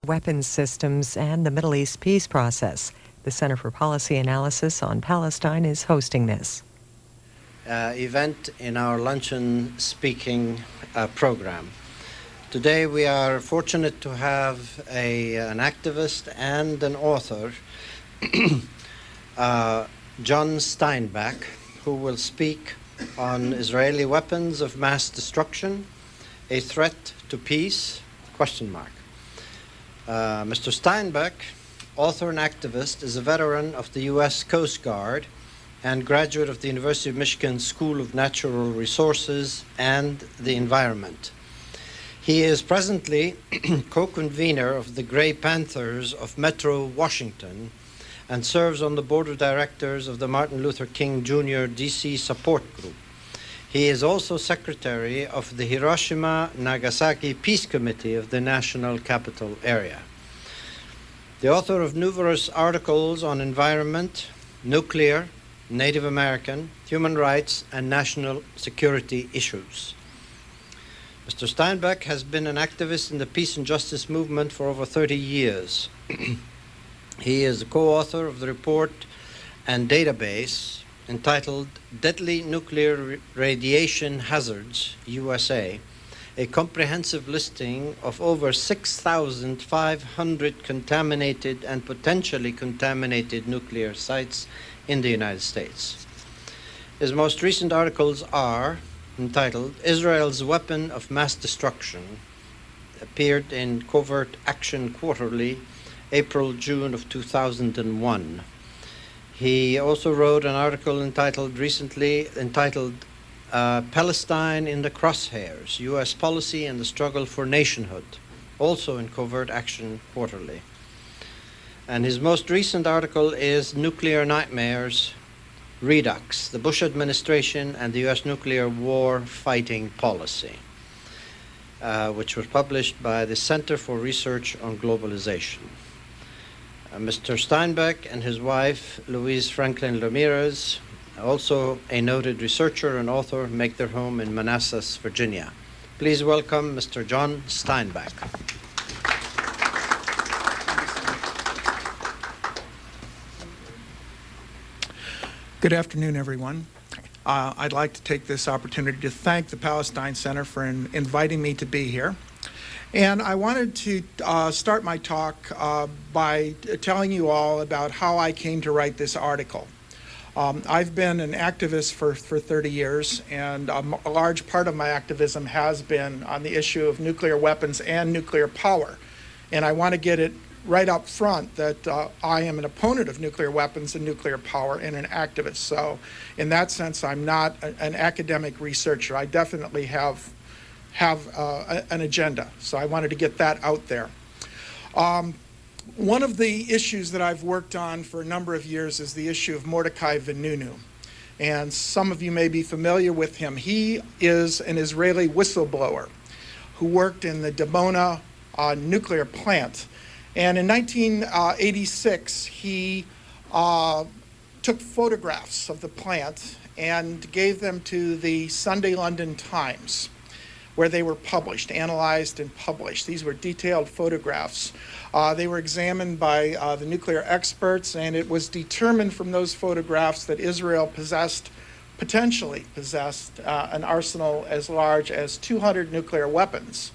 weapons systems and the Middle East peace process. The Center for Policy Analysis on Palestine is hosting this event in our luncheon speaking program. Today we are fortunate to have an activist and an author, John Steinbach, who will speak on Israeli weapons of mass destruction, a threat to peace, ? Mr. Steinbach, author and activist, is a veteran of the U.S. Coast Guard and graduate of the University of Michigan School of Natural Resources and the Environment. He is presently co-convener of the Gray Panthers of Metro Washington and serves on the board of directors of the Martin Luther King Jr. D.C. Support Group. He is also secretary of the Hiroshima-Nagasaki Peace Committee of the National Capital Area. The author of numerous articles on environment, nuclear, Native American, human rights, and national security issues. Mr. Steinbach has been an activist in the peace and justice movement for over 30 years. He is the co-author of the report and database entitled Deadly Nuclear Radiation Hazards, USA, a comprehensive listing of over 6,500 contaminated and potentially contaminated nuclear sites in the United States. His most recent articles are entitled Israel's Weapon of Mass Destruction, appeared in Covert Action Quarterly, April-June of 2001. He also wrote an article entitled Palestine in the Crosshairs, U.S. Policy and the Struggle for Nationhood, also in Covert Action Quarterly. And his most recent article is Nuclear Nightmares, Redux, the Bush Administration and the U.S. Nuclear War Fighting Policy, which was published by the Center for Research on Globalization. Mr. Steinbach and his wife, Louise Franklin Ramirez, also a noted researcher and author, make their home in Manassas, Virginia. Please welcome Mr. John Steinbach. Good afternoon, everyone. I'd like to take this opportunity to thank the Palestine Center for inviting me to be here. And I wanted to start my talk by telling you all about how I came to write this article. I've been an activist for 30 years, and a large part of my activism has been on the issue of nuclear weapons and nuclear power. And I want to get it right up front that I am an opponent of nuclear weapons and nuclear power and an activist. So in that sense, I'm not an academic researcher. I definitely have an agenda. So I wanted to get that out there. One of the issues that I've worked on for a number of years is the issue of Mordechai Vanunu. And some of you may be familiar with him. He is an Israeli whistleblower who worked in the Dimona nuclear plant. And in 1986, he took photographs of the plant and gave them to the Sunday London Times, where they were published, analyzed and published. These were detailed photographs. They were examined by the nuclear experts, and it was determined from those photographs that Israel potentially possessed an arsenal as large as 200 nuclear weapons.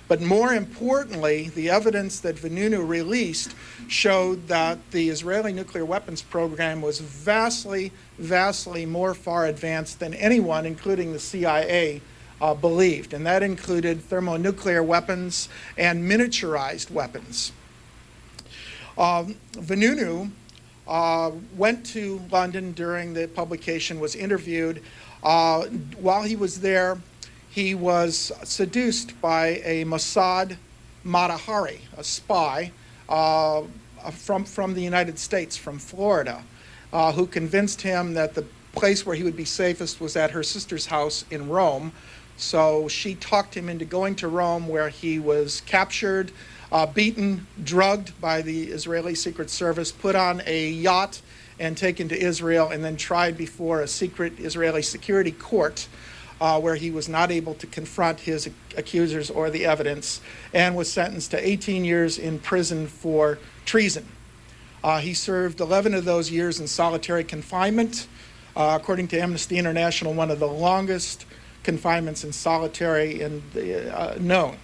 But more importantly, the evidence that Vanunu released showed that the Israeli nuclear weapons program was vastly, vastly more far advanced than anyone, including the CIA, believed. And that included thermonuclear weapons and miniaturized weapons. Vanunu went to London during the publication, was interviewed. While he was there, he was seduced by a Mossad Matahari, a spy from the United States, from Florida, who convinced him that the place where he would be safest was at her sister's house in Rome. So she talked him into going to Rome, where he was captured, beaten, drugged by the Israeli Secret Service, put on a yacht and taken to Israel, and then tried before a secret Israeli security court where he was not able to confront his accusers or the evidence, and was sentenced to 18 years in prison for treason. He served 11 of those years in solitary confinement. According to Amnesty International, one of the longest confinements in solitary known.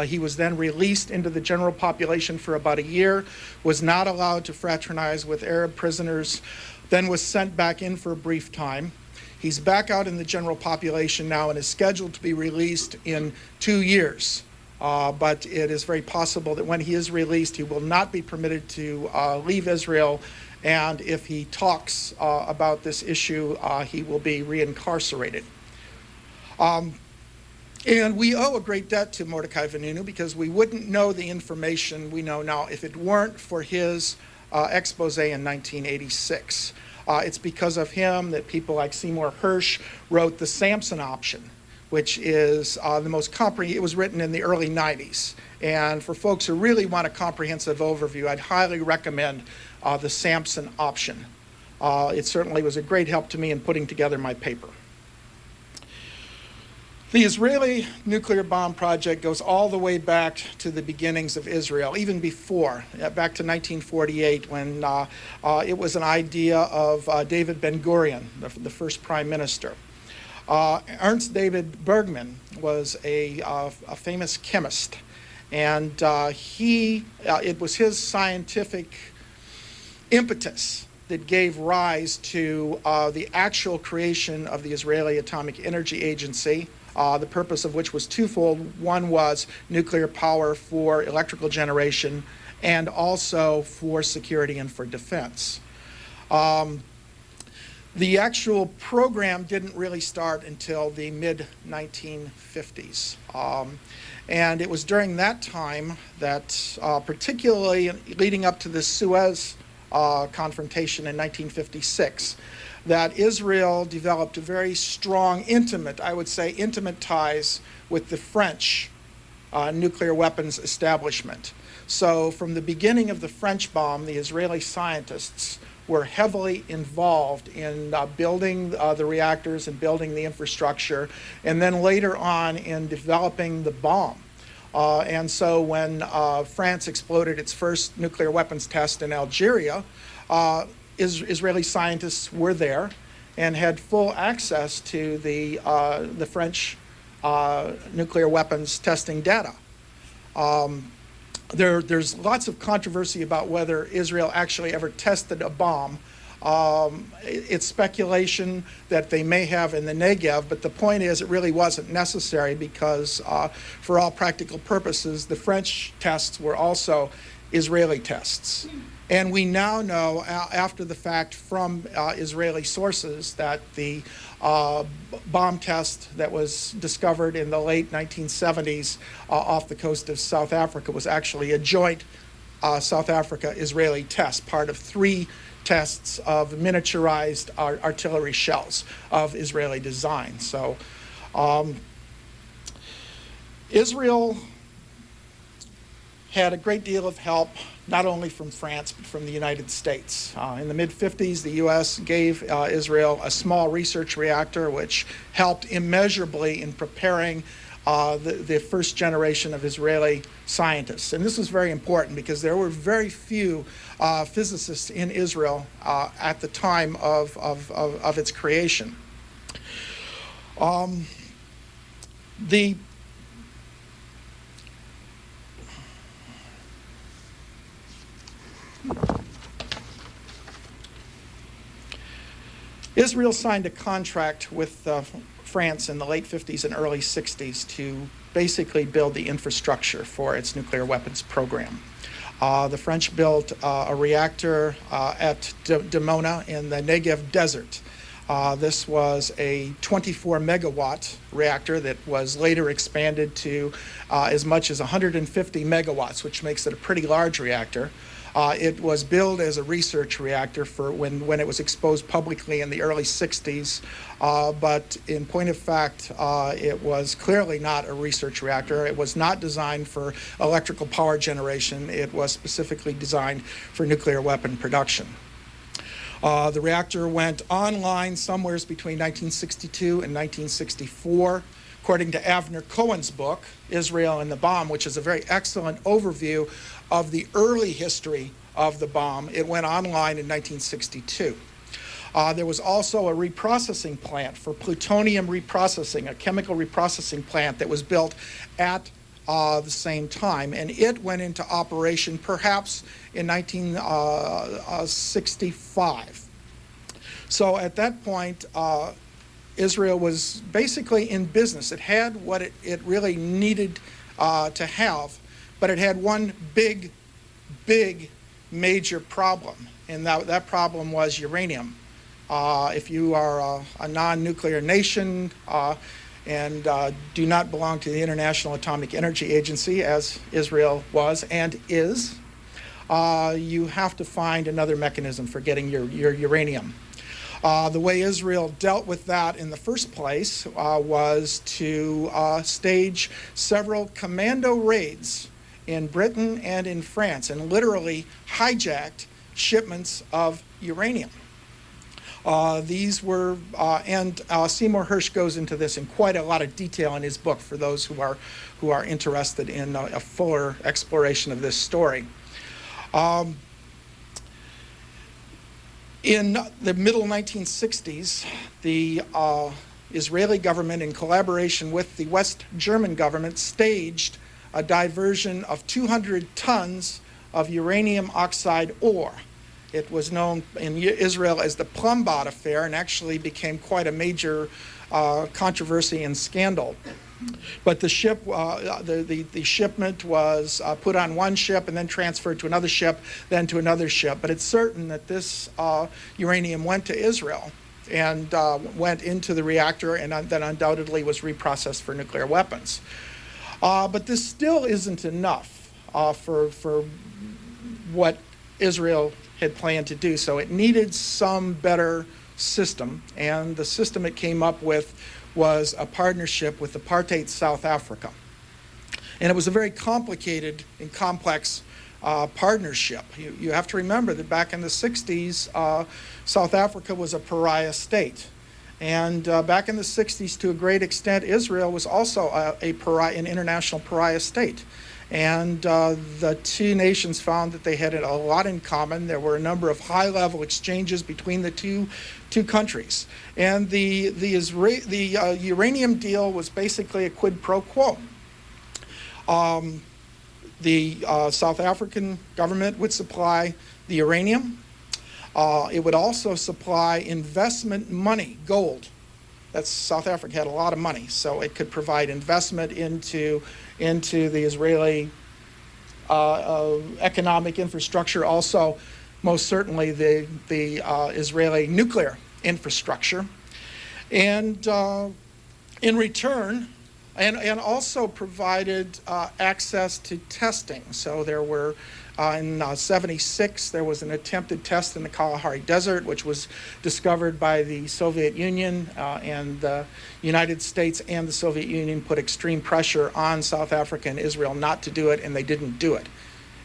He was then released into the general population for about a year, was not allowed to fraternize with Arab prisoners, then was sent back in for a brief time. He's back out in the general population now and is scheduled to be released in 2 years. But it is very possible that when he is released, he will not be permitted to leave Israel. And if he talks about this issue, he will be reincarcerated. And we owe a great debt to Mordecai Vanunu because we wouldn't know the information we know now if it weren't for his expose in 1986. It's because of him that people like Seymour Hersh wrote the Sampson option, which is the most comprehensive. It was written in the early 90s. And for folks who really want a comprehensive overview, I'd highly recommend the Sampson option. It certainly was a great help to me in putting together my paper. The Israeli nuclear bomb project goes all the way back to the beginnings of Israel, even before, back to 1948, when it was an idea of David Ben-Gurion, the first prime minister. Ernst David Bergman was a famous chemist, and it was his scientific impetus that gave rise to the actual creation of the Israeli Atomic Energy Agency, the purpose of which was twofold. One was nuclear power for electrical generation and also for security and for defense. The actual program didn't really start until the mid-1950s. And it was during that time that, particularly leading up to the Suez confrontation in 1956, that Israel developed a very strong, intimate ties with the French nuclear weapons establishment. So from the beginning of the French bomb, the Israeli scientists were heavily involved in building the reactors and building the infrastructure, and then later on in developing the bomb. And so when France exploded its first nuclear weapons test in Algeria, Israeli scientists were there and had full access to the French nuclear weapons testing data. There's lots of controversy about whether Israel actually ever tested a bomb. It's speculation that they may have in the Negev, but the point is it really wasn't necessary because for all practical purposes, the French tests were also Israeli tests. And we now know, after the fact from Israeli sources, that the bomb test that was discovered in the late 1970s off the coast of South Africa was actually a joint South Africa-Israeli test, part of 3 tests of miniaturized artillery shells of Israeli design. So Israel had a great deal of help, not only from France, but from the United States. In the mid-50s, the U.S. gave Israel a small research reactor, which helped immeasurably in preparing the first generation of Israeli scientists. And this was very important because there were very few physicists in Israel at the time of its creation. Israel signed a contract with France in the late 50s and early 60s to basically build the infrastructure for its nuclear weapons program. The French built a reactor at Dimona in the Negev desert. This was a 24 megawatt reactor that was later expanded to as much as 150 megawatts, which makes it a pretty large reactor. It was billed as a research reactor for when it was exposed publicly in the early 60s, but in point of fact, it was clearly not a research reactor. It was not designed for electrical power generation. It was specifically designed for nuclear weapon production. The reactor went online somewhere between 1962 and 1964. According to Avner Cohen's book, Israel and the Bomb, which is a very excellent overview of the early history of the bomb, it went online in 1962. There was also a reprocessing plant for plutonium reprocessing, a chemical reprocessing plant that was built at the same time, and it went into operation perhaps in 1965. So at that point, Israel was basically in business. It had what it really needed to have, but it had one big major problem, and that problem was uranium. If you are a non-nuclear nation and do not belong to the International Atomic Energy Agency, as Israel was and is, you have to find another mechanism for getting your uranium. The way Israel dealt with that in the first place was to stage several commando raids in Britain and in France, and literally hijacked shipments of uranium. These were, and Seymour Hersh goes into this in quite a lot of detail in his book for those who are interested in a fuller exploration of this story. In the middle 1960s, the Israeli government, in collaboration with the West German government, staged a diversion of 200 tons of uranium oxide ore. It was known in Israel as the Plumbot affair, and actually became quite a major controversy and scandal. But the shipment was put on one ship and then transferred to another ship, then to another ship. But it's certain that this uranium went to Israel and went into the reactor, and then undoubtedly was reprocessed for nuclear weapons. But this still isn't enough for what Israel had planned to do. So it needed some better system, and the system it came up with was a partnership with apartheid South Africa. And it was a very complicated and complex partnership. You have to remember that back in the 60s, South Africa was a pariah state. And back in the 60s, to a great extent, Israel was also an international pariah state. And the two nations found that they had a lot in common. There were a number of high-level exchanges between the two countries. And the uranium deal was basically a quid pro quo. The South African government would supply the uranium. It would also supply investment money, gold. South Africa had a lot of money, so it could provide investment into the Israeli economic infrastructure, also most certainly the Israeli nuclear infrastructure. And in return, and also provided access to testing. So there were, in '76, there was an attempted test in the Kalahari Desert, which was discovered by the Soviet Union, and the United States and the Soviet Union put extreme pressure on South Africa and Israel not to do it, and they didn't do it.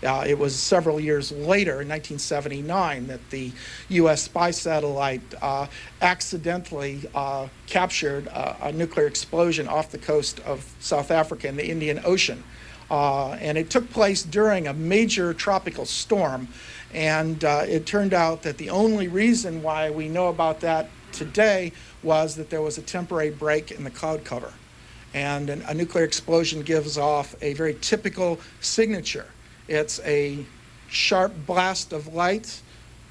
It was several years later, in 1979, that the U.S. spy satellite accidentally captured a nuclear explosion off the coast of South Africa in the Indian Ocean. And it took place during a major tropical storm. And it turned out that the only reason why we know about that today was that there was a temporary break in the cloud cover. And a nuclear explosion gives off a very typical signature. It's a sharp blast of light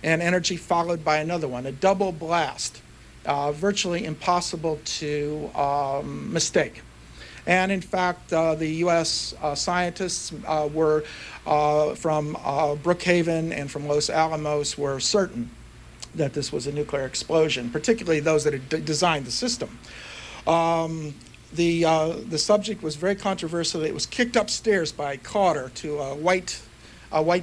and energy followed by another one, a double blast, virtually impossible to mistake. And in fact, the U.S. Scientists were from Brookhaven and from Los Alamos were certain that this was a nuclear explosion, particularly those that had designed the system. The subject was very controversial. It was kicked upstairs by Carter to a white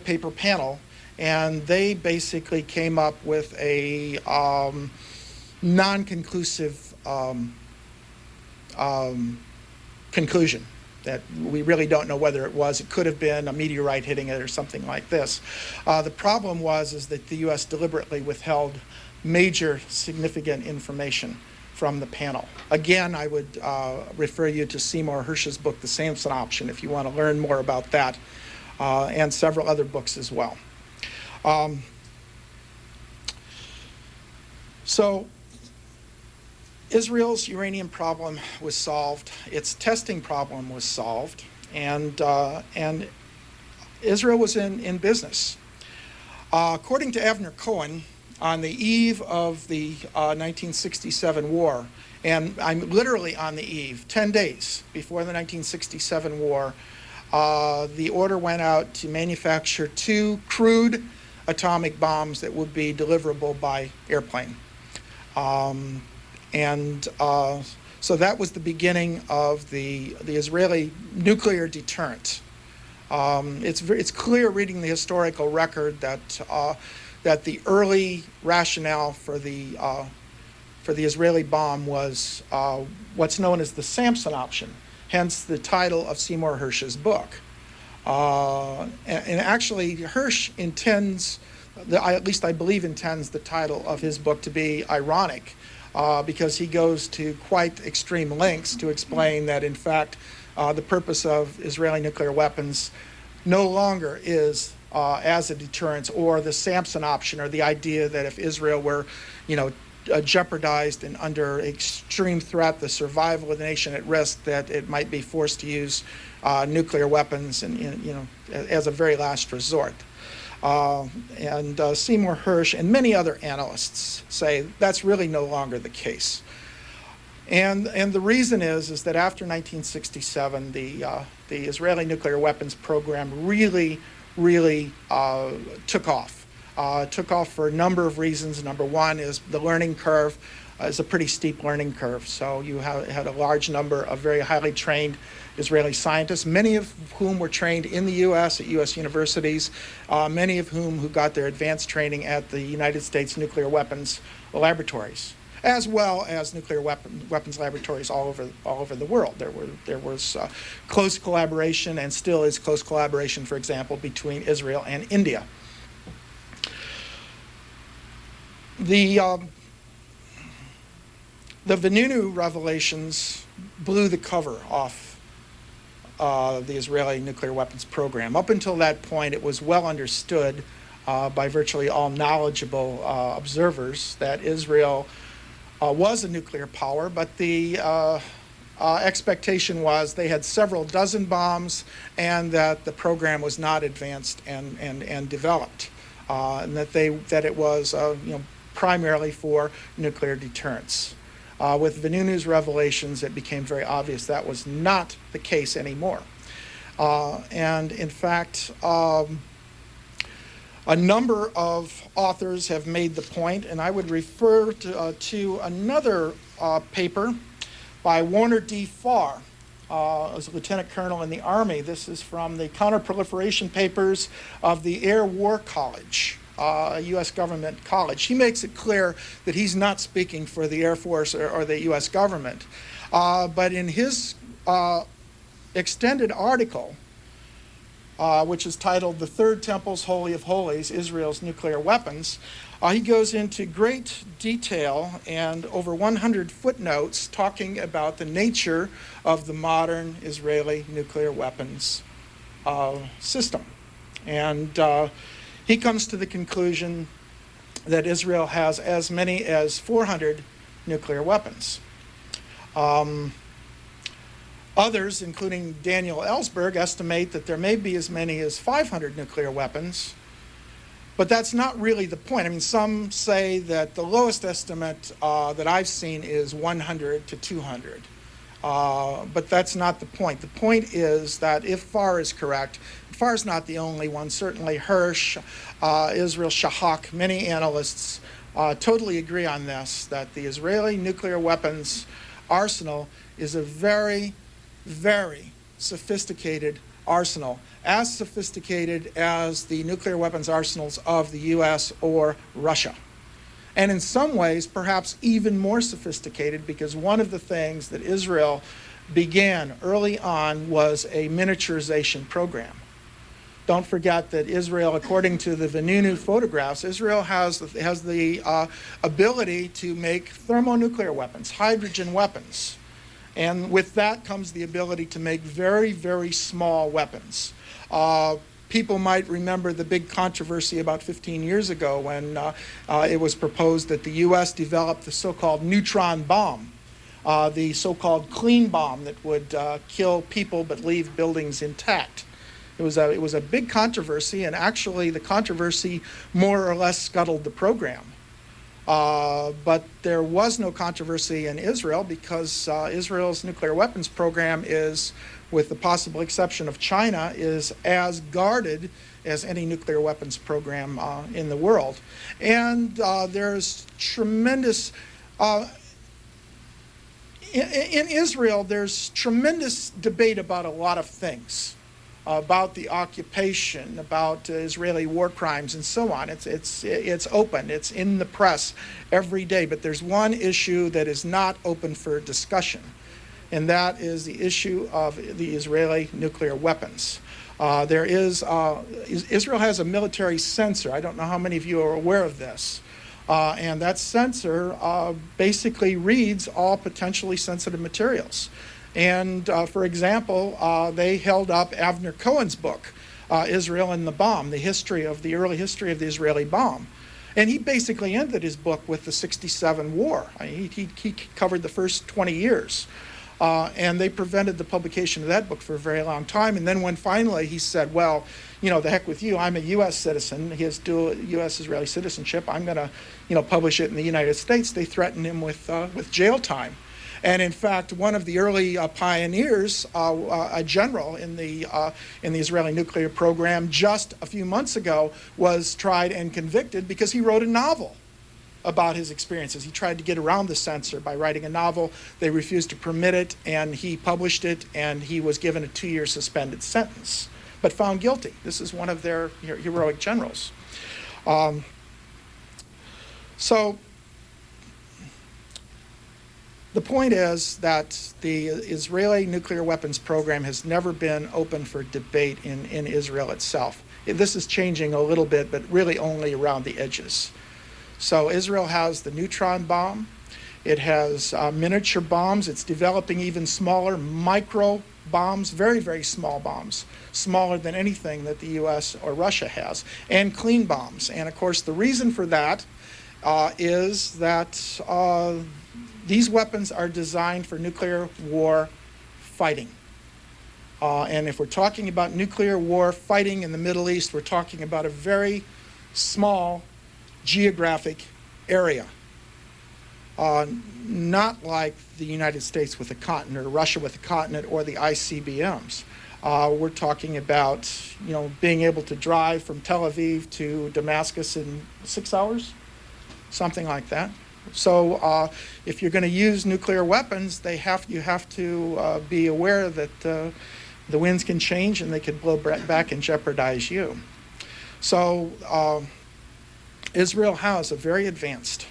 paper panel, and they basically came up with a non-conclusive conclusion. that we really don't know whether it was. It could have been a meteorite hitting it or something like this. The problem is that the U.S. deliberately withheld major significant information from the panel. Again, I would refer you to Seymour Hersh's book, The Samson Option, if you want to learn more about that, and several other books as well. So Israel's uranium problem was solved, its testing problem was solved, and Israel was in business. According to Avner Cohen, on the eve of the 1967 war, and I'm literally on the eve, 10 days before the 1967 war, the order went out to manufacture 2 crude atomic bombs that would be deliverable by airplane. So that was the beginning of the Israeli nuclear deterrent. It's clear reading the historical record that the early rationale for the Israeli bomb was what's known as the Samson option, hence the title of Seymour Hersh's book. And actually, Hersh intends, at least I believe intends the title of his book to be ironic, because he goes to quite extreme lengths to explain that, in fact, the purpose of Israeli nuclear weapons no longer is as a deterrence, or the Samson option, or the idea that if Israel were, jeopardized and under extreme threat, the survival of the nation at risk, that it might be forced to use nuclear weapons, and as a very last resort. Seymour Hersh and many other analysts say that's really no longer the case. And the reason is that after 1967, the Israeli nuclear weapons program really took off. Took off for a number of reasons. Number one is the learning curve is a pretty steep learning curve. So you had a large number of very highly trained Israeli scientists, many of whom were trained in the U.S. at U.S. universities, many of who got their advanced training at the United States nuclear weapons laboratories, as well as nuclear weapons laboratories all over the world. There was close collaboration, and still is close collaboration, for example, between Israel and India. The Vanunu revelations blew the cover off the Israeli nuclear weapons program. Up until that point, it was well understood by virtually all knowledgeable observers that Israel was a nuclear power, but the expectation was they had several dozen bombs, and that the program was not advanced and developed, and that it was primarily for nuclear deterrence. With Vanunu's revelations, it became very obvious that was not the case anymore. And in fact, a number of authors have made the point, and I would refer to another paper by Warner D. Farr, as a lieutenant colonel in the Army. This is from the Counterproliferation Papers of the Air War College, a U.S. government college. He makes it clear that he's not speaking for the Air Force or the U.S. government. But in his extended article, which is titled "The Third Temple's Holy of Holies, Israel's Nuclear Weapons," he goes into great detail and over 100 footnotes talking about the nature of the modern Israeli nuclear weapons system. And he comes to the conclusion that Israel has as many as 400 nuclear weapons. Others, including Daniel Ellsberg, estimate that there may be as many as 500 nuclear weapons, but that's not really the point. I mean, some say that the lowest estimate that I've seen is 100 to 200, but that's not the point. The point is that if Farr is correct, Farr is not the only one. Certainly Hersh, Israel Shahak, many analysts totally agree on this, that the Israeli nuclear weapons arsenal is a very, very sophisticated arsenal, as sophisticated as the nuclear weapons arsenals of the U.S. or Russia. And in some ways, perhaps even more sophisticated, because one of the things that Israel began early on was a miniaturization program. Don't forget that Israel, according to the Vanunu photographs, Israel has the ability to make thermonuclear weapons, hydrogen weapons. And with that comes the ability to make very, very small weapons. People might remember the big controversy about 15 years ago when it was proposed that the U.S. developed the so-called neutron bomb, the so-called clean bomb that would kill people but leave buildings intact. It was a big controversy, and actually the controversy more or less scuttled the program. But there was no controversy in Israel because Israel's nuclear weapons program is, with the possible exception of China, is as guarded as any nuclear weapons program in the world. And there's tremendous, in Israel, there's tremendous debate about a lot of things. About the occupation, about Israeli war crimes, and so on. It's open. It's in the press every day. But there's one issue that is not open for discussion, and that is the issue of the Israeli nuclear weapons. Israel has a military censor. I don't know how many of you are aware of this. And that censor basically reads all potentially sensitive materials. And for example, they held up Avner Cohen's book, Israel and the Bomb, the early history of the Israeli bomb. And he basically ended his book with the '67 war. He covered the first 20 years. And they prevented the publication of that book for a very long time. And then when finally he said, well, you know, the heck with you, I'm a U.S. citizen. He has dual U.S.-Israeli citizenship. I'm going to, publish it in the United States. They threatened him with jail time. And in fact, one of the early pioneers, a general in the Israeli nuclear program, just a few months ago, was tried and convicted because he wrote a novel about his experiences. He tried to get around the censor by writing a novel. They refused to permit it, and he published it, and he was given a 2-year suspended sentence, but found guilty. This is one of their heroic generals. So the point is that the Israeli nuclear weapons program has never been open for debate in Israel itself. This is changing a little bit, but really only around the edges. So Israel has the neutron bomb. It has miniature bombs. It's developing even smaller micro bombs, very, very small bombs, smaller than anything that the U.S. or Russia has, and clean bombs. And of course, the reason for that is that these weapons are designed for nuclear war fighting. And if we're talking about nuclear war fighting in the Middle East, we're talking about a very small geographic area. Not like the United States with a continent, or Russia with a continent, or the ICBMs. We're talking about, being able to drive from Tel Aviv to Damascus in 6 hours, something like that. So if you're going to use nuclear weapons, you have to be aware that the winds can change and they could blow back and jeopardize you. So Israel has a very advanced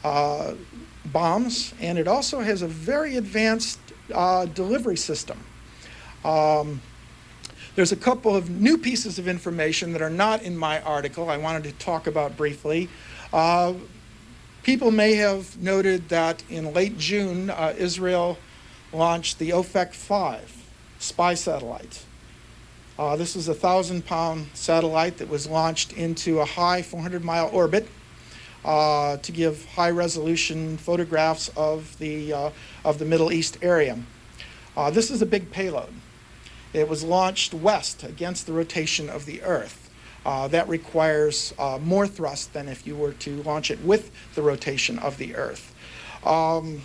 bombs, and it also has a very advanced delivery system. There's a couple of new pieces of information that are not in my article I wanted to talk about briefly. People may have noted that in late June, Israel launched the OFEC-5 spy satellite. This is a 1,000-pound satellite that was launched into a high 400-mile orbit to give high-resolution photographs of the Middle East area. This is a big payload. It was launched west against the rotation of the Earth. That requires more thrust than if you were to launch it with the rotation of the Earth. The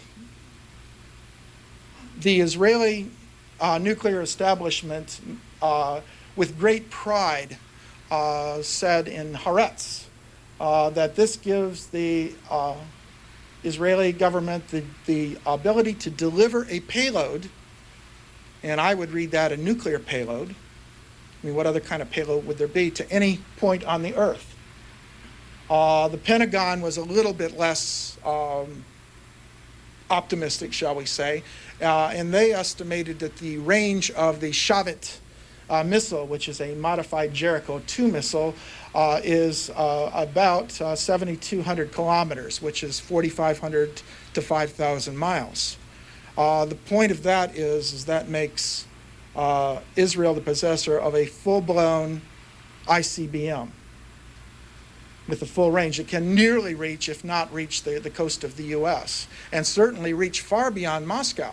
Israeli nuclear establishment, with great pride, said in Haaretz that this gives the Israeli government the ability to deliver a payload, and I would read that a nuclear payload. I mean, what other kind of payload would there be to any point on the Earth? The Pentagon was a little bit less optimistic, shall we say, and they estimated that the range of the Shavit missile, which is a modified Jericho 2 missile, is about 7,200 kilometers, which is 4,500 to 5,000 miles. The point of that is that makes Israel the possessor of a full-blown ICBM with a full range. It can nearly reach, if not reach, the coast of the U.S., and certainly reach far beyond Moscow.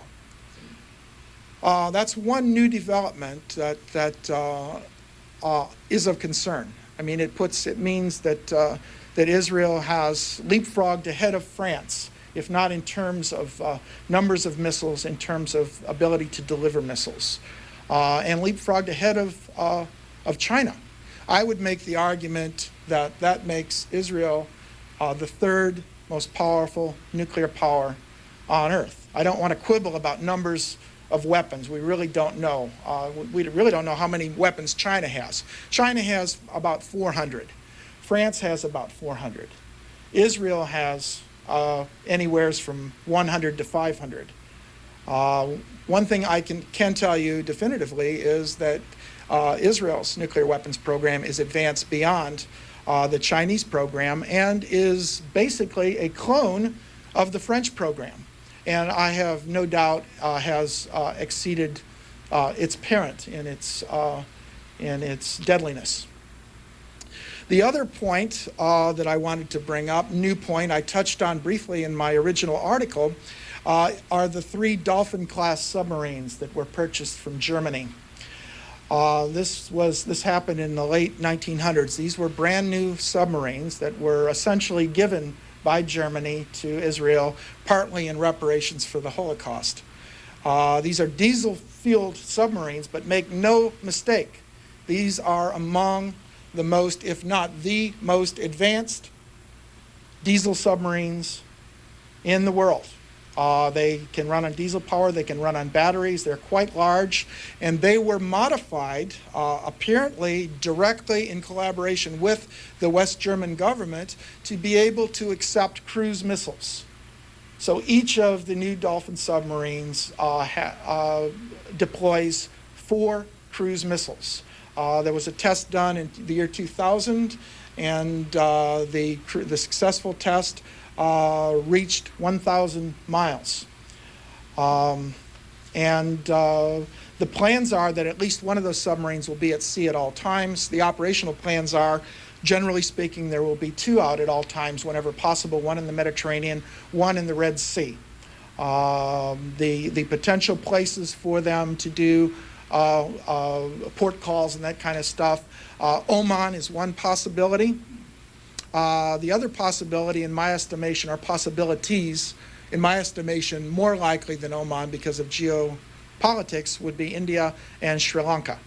That's one new development that is of concern. I mean, it means that Israel has leapfrogged ahead of France, if not in terms of numbers of missiles, in terms of ability to deliver missiles, and leapfrogged ahead of China. I would make the argument that makes Israel the third most powerful nuclear power on Earth. I don't want to quibble about numbers of weapons. We really don't know. We really don't know how many weapons China has. China has about 400. France has about 400. Israel has anywhere from 100 to 500. One thing I can tell you definitively is that Israel's nuclear weapons program is advanced beyond the Chinese program and is basically a clone of the French program. And I have no doubt has exceeded its parent in its deadliness. The other point that I wanted to bring up, new point I touched on briefly in my original article, are the 3 Dolphin-class submarines that were purchased from Germany. This happened in the late 1900s. These were brand new submarines that were essentially given by Germany to Israel, partly in reparations for the Holocaust. These are diesel-fueled submarines, but make no mistake, these are among the most, if not the most advanced diesel submarines in the world. They can run on diesel power, they can run on batteries, they're quite large, and they were modified apparently directly in collaboration with the West German government to be able to accept cruise missiles. So each of the new Dolphin submarines deploys 4 cruise missiles. There was a test done in the year 2000, and the successful test reached 1,000 miles. The plans are that at least one of those submarines will be at sea at all times. The operational plans are, generally speaking, there will be 2 out at all times whenever possible, one in the Mediterranean, one in the Red Sea. The potential places for them to do port calls and that kind of stuff, Oman is one possibility. The other possibility, in my estimation, or possibilities, in my estimation, more likely than Oman because of geopolitics, would be India and Sri Lanka.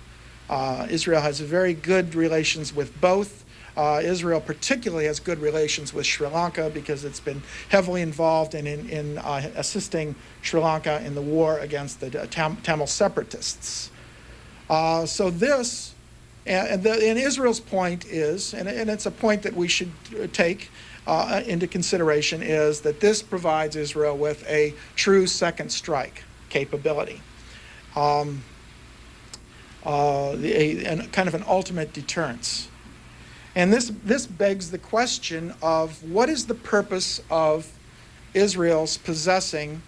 Israel has very good relations with both. Israel particularly has good relations with Sri Lanka because it's been heavily involved in assisting Sri Lanka in the war against the Tamil separatists. So this, and Israel's point is, and it's a point that we should take into consideration, is that this provides Israel with a true second strike capability, and kind of an ultimate deterrence. And this begs the question of what is the purpose of Israel's possessing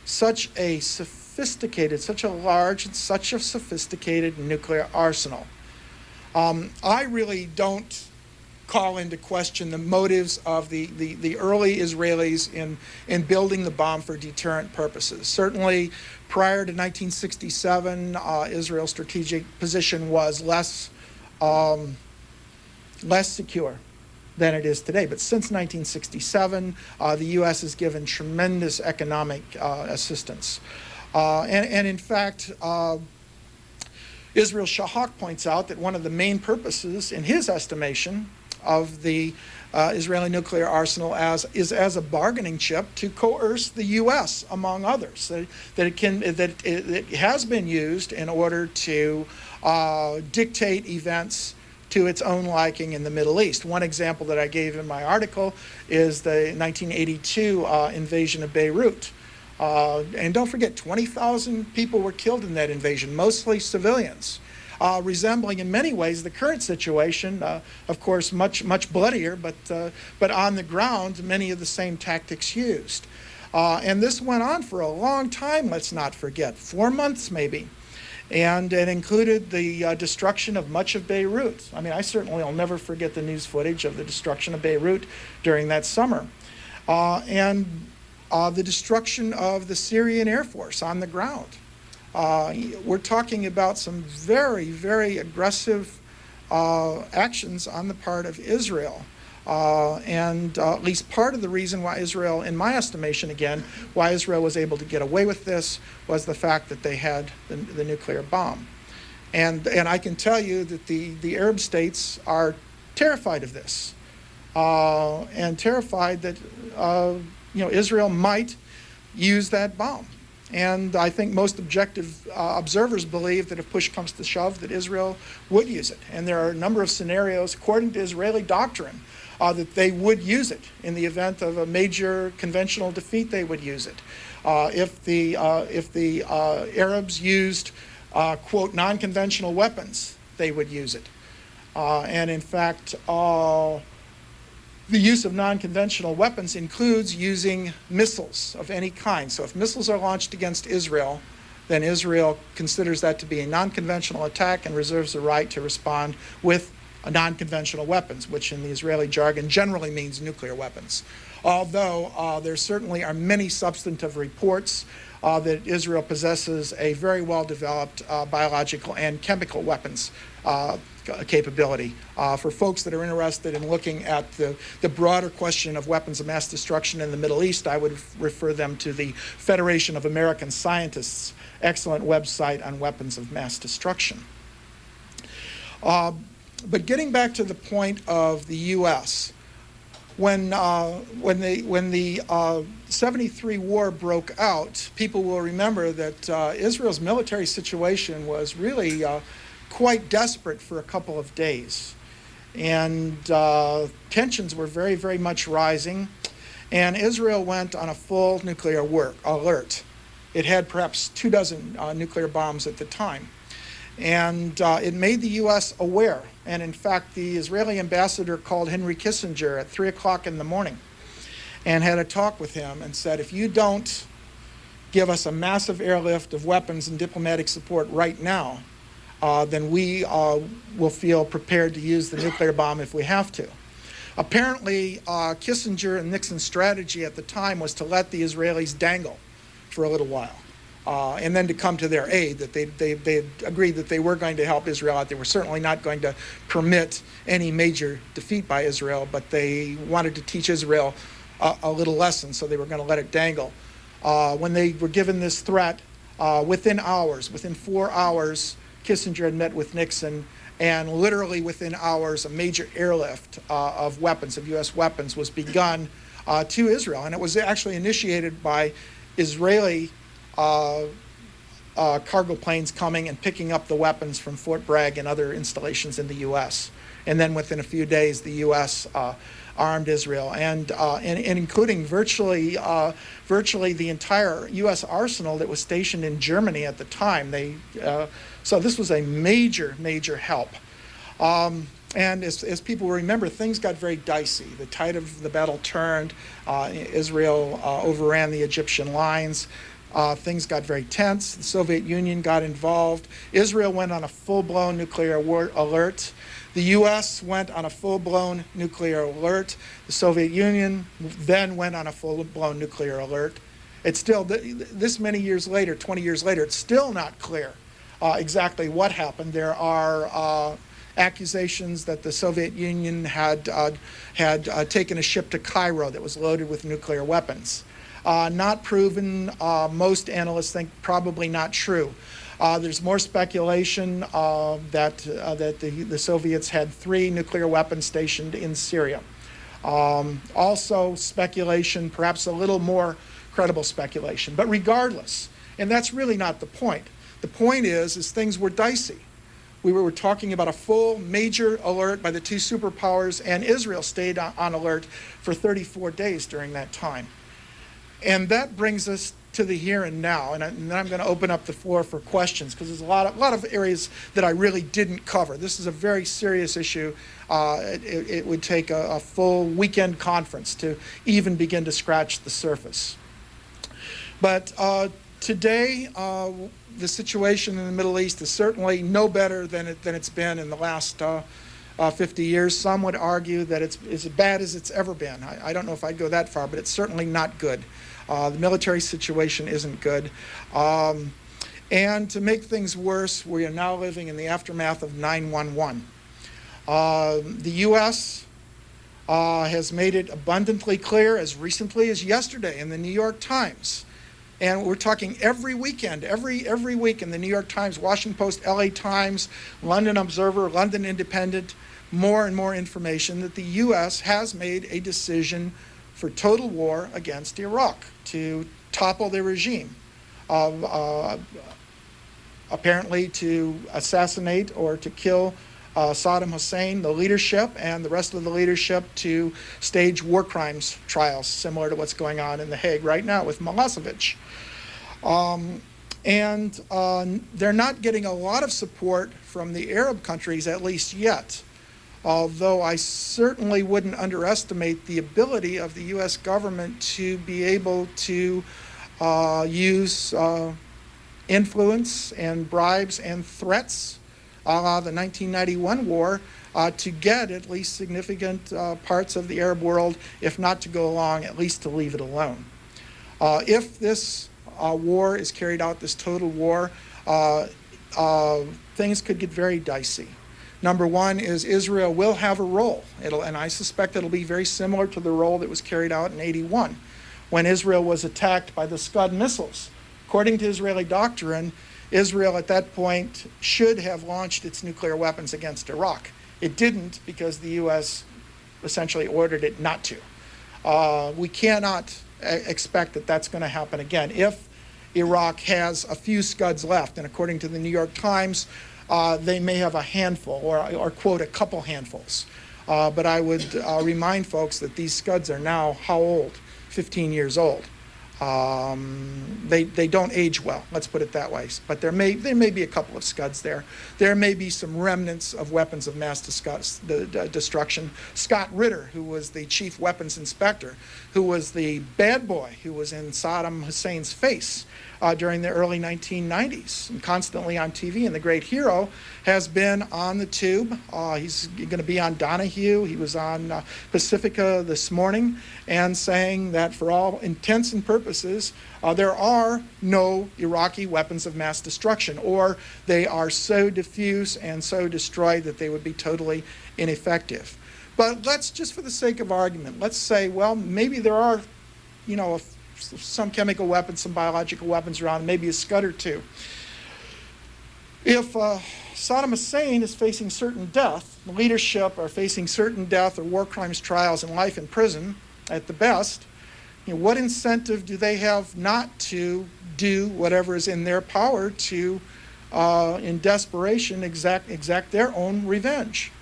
such a sophisticated, such a large and such a sophisticated nuclear arsenal? I really don't call into question the motives of the early Israelis in building the bomb for deterrent purposes. Certainly, prior to 1967, Israel's strategic position was less secure than it is today. But since 1967, the U.S. has given tremendous economic assistance. And in fact, Israel Shahak points out that one of the main purposes, in his estimation, of the Israeli nuclear arsenal is as a bargaining chip to coerce the U.S., among others. That it has been used in order to dictate events to its own liking in the Middle East. One example that I gave in my article is the 1982 invasion of Beirut. And don't forget, 20,000 people were killed in that invasion, mostly civilians, resembling in many ways the current situation. Of course, much bloodier, but on the ground, many of the same tactics used. And this went on for a long time, let's not forget, 4 months maybe. And it included the destruction of much of Beirut. I mean, I certainly will never forget the news footage of the destruction of Beirut during that summer. And the destruction of the Syrian Air Force on the ground. We're talking about some very, very aggressive actions on the part of Israel. And at least part of the reason why Israel, in my estimation again, why Israel was able to get away with this was the fact that they had the nuclear bomb. And I can tell you that the Arab states are terrified of this, and terrified that Israel might use that bomb. And I think most objective observers believe that if push comes to shove, that Israel would use it. And there are a number of scenarios, according to Israeli doctrine, that they would use it. In the event of a major conventional defeat, they would use it. If the Arabs used, quote, non-conventional weapons, they would use it. And in fact, the use of non-conventional weapons includes using missiles of any kind. So if missiles are launched against Israel, then Israel considers that to be a non-conventional attack and reserves the right to respond with non-conventional weapons, which in the Israeli jargon generally means nuclear weapons. Although there certainly are many substantive reports that Israel possesses a very well-developed biological and chemical weapons capability. For folks that are interested in looking at the broader question of weapons of mass destruction in the Middle East, I would refer them to the Federation of American Scientists' excellent website on weapons of mass destruction. But getting back to the point of the U.S., when the 73 war broke out, people will remember that Israel's military situation was really quite desperate for a couple of days. And tensions were very, very much rising. And Israel went on a full nuclear alert. It had perhaps 24 nuclear bombs at the time. And it made the U.S. aware. And in fact, the Israeli ambassador called Henry Kissinger at 3 o'clock in the morning and had a talk with him and said, if you don't give us a massive airlift of weapons and diplomatic support right now, then we will feel prepared to use the nuclear bomb if we have to. Apparently, Kissinger and Nixon's strategy at the time was to let the Israelis dangle for a little while. And then to come to their aid, that they agreed that they were going to help Israel out. They were certainly not going to permit any major defeat by Israel, but they wanted to teach Israel a little lesson, so they were going to let it dangle. When they were given this threat, within 4 hours, Kissinger had met with Nixon, and literally within hours, a major airlift of weapons, of U.S. weapons, was begun to Israel. And it was actually initiated by Israeli cargo planes coming and picking up the weapons from Fort Bragg and other installations in the U.S. And then within a few days, the U.S. Armed Israel, and including virtually the entire U.S. arsenal that was stationed in Germany at the time. So this was a major help. And as people remember, things got very dicey. The tide of the battle turned. Israel overran the Egyptian lines. Things got very tense. The Soviet Union got involved. Israel went on a full-blown nuclear alert. The U.S. went on a full-blown nuclear alert. The Soviet Union then went on a full-blown nuclear alert. It's still, this many years later, 20 years later, it's still not clear exactly what happened. There are accusations that the Soviet Union had taken a ship to Cairo that was loaded with nuclear weapons. Not proven. Most analysts think probably not true. There's more speculation that the Soviets had 3 nuclear weapons stationed in Syria. Also speculation, perhaps a little more credible speculation. But regardless, and that's really not the point. The point is things were dicey. We were talking about a full major alert by the 2 superpowers, and Israel stayed on alert for 34 days during that time. And that brings us to the here and now, and then I'm going to open up the floor for questions, because there's a lot of areas that I really didn't cover. This is a very serious issue. It would take a full weekend conference to even begin to scratch the surface. But today, the situation in the Middle East is certainly no better than it's been in the last 50 years. Some would argue that it's as bad as it's ever been. I don't know if I'd go that far, but it's certainly not good. The military situation isn't good. And to make things worse, we are now living in the aftermath of 9/11. The U.S. Has made it abundantly clear as recently as yesterday in the New York Times. And we're talking every weekend, every week in the New York Times, Washington Post, LA Times, London Observer, London Independent, more and more information that the U.S. has made a decision for total war against Iraq to topple the regime, apparently to assassinate or to kill Saddam Hussein, the leadership, and the rest of the leadership to stage war crimes trials, similar to what's going on in The Hague right now with Milosevic. They're not getting a lot of support from the Arab countries, at least yet, although I certainly wouldn't underestimate the ability of the U.S. government to be able to use influence and bribes and threats, a la the 1991 war, to get at least significant parts of the Arab world, if not to go along, at least to leave it alone. If this war is carried out, this total war, things could get very dicey. Number one is Israel will have a role, and I suspect it'll be very similar to the role that was carried out in '81 when Israel was attacked by the Scud missiles. According to Israeli doctrine, Israel at that point should have launched its nuclear weapons against Iraq. It didn't because the U.S. essentially ordered it not to. We cannot expect that that's going to happen again. If Iraq has a few Scuds left, and according to the New York Times, they may have a handful, or quote, a couple handfuls. But I would remind folks that these Scuds are now how old? 15 years old. They don't age well, let's put it that way. But there may be a couple of Scuds there. There may be some remnants of weapons of mass destruction. Scott Ritter, who was the chief weapons inspector, who was the bad boy who was in Saddam Hussein's face during the early 1990s and constantly on TV, and the great hero has been on the tube. He's going to be on Donahue. He was on Pacifica this morning and saying that for all intents and purposes, there are no Iraqi weapons of mass destruction, or they are so diffuse and so destroyed that they would be totally ineffective. But let's, just for the sake of argument, let's say, well, maybe there are, some chemical weapons, some biological weapons around, maybe a Scud or two. If Saddam Hussein is facing certain death, the leadership are facing certain death or war crimes trials and life in prison at the best, what incentive do they have not to do whatever is in their power to, in desperation, exact their own revenge?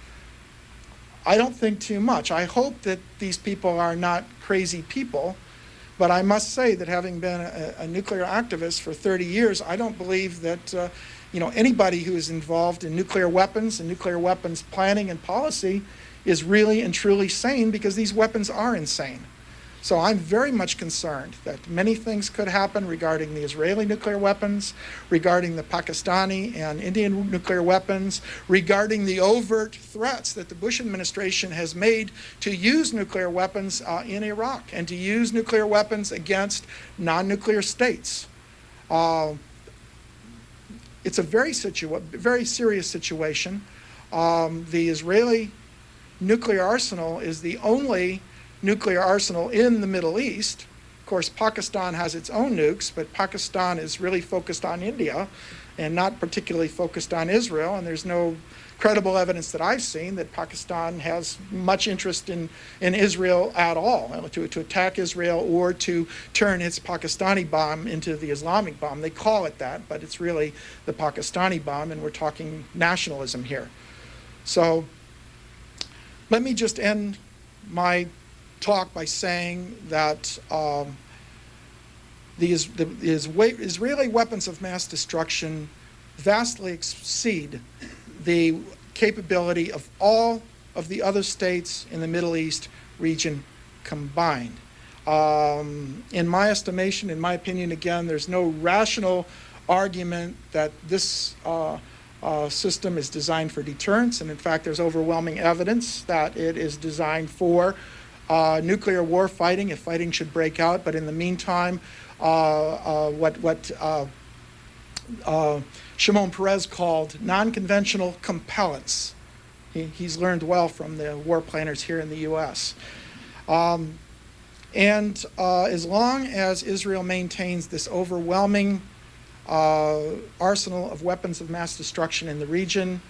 I don't think too much. I hope that these people are not crazy people. But I must say that having been a nuclear activist for 30 years, I don't believe that anybody who is involved in nuclear weapons and nuclear weapons planning and policy is really and truly sane, because these weapons are insane. So I'm very much concerned that many things could happen regarding the Israeli nuclear weapons, regarding the Pakistani and Indian nuclear weapons, regarding the overt threats that the Bush administration has made to use nuclear weapons in Iraq and to use nuclear weapons against non-nuclear states. It's a very serious situation. The Israeli nuclear arsenal is the only nuclear arsenal in the Middle East. Of course, Pakistan has its own nukes, but Pakistan is really focused on India and not particularly focused on Israel, and there's no credible evidence that I've seen that Pakistan has much interest in Israel at all, to attack Israel or to turn its Pakistani bomb into the Islamic bomb. They call it that, but it's really the Pakistani bomb, and we're talking nationalism here. So let me just end my talk by saying that Israeli weapons of mass destruction vastly exceed the capability of all of the other states in the Middle East region combined. In my estimation, in my opinion, again, there's no rational argument that this system is designed for deterrence, and in fact, there's overwhelming evidence that it is designed for nuclear war fighting if fighting should break out. But in the meantime, what Shimon Peres called non-conventional compellence. He's learned well from the war planners here in the U.S. And as long as Israel maintains this overwhelming arsenal of weapons of mass destruction in the region,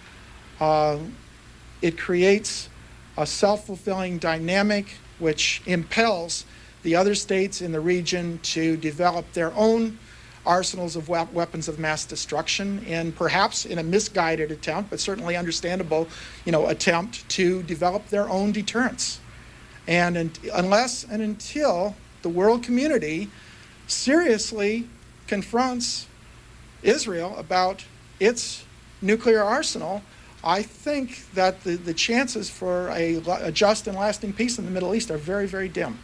it creates a self-fulfilling dynamic which impels the other states in the region to develop their own arsenals of weapons of mass destruction, and perhaps in a misguided attempt, but certainly understandable, attempt to develop their own deterrence. And unless and until the world community seriously confronts Israel about its nuclear arsenal, I think that the chances for a just and lasting peace in the Middle East are very, very dim.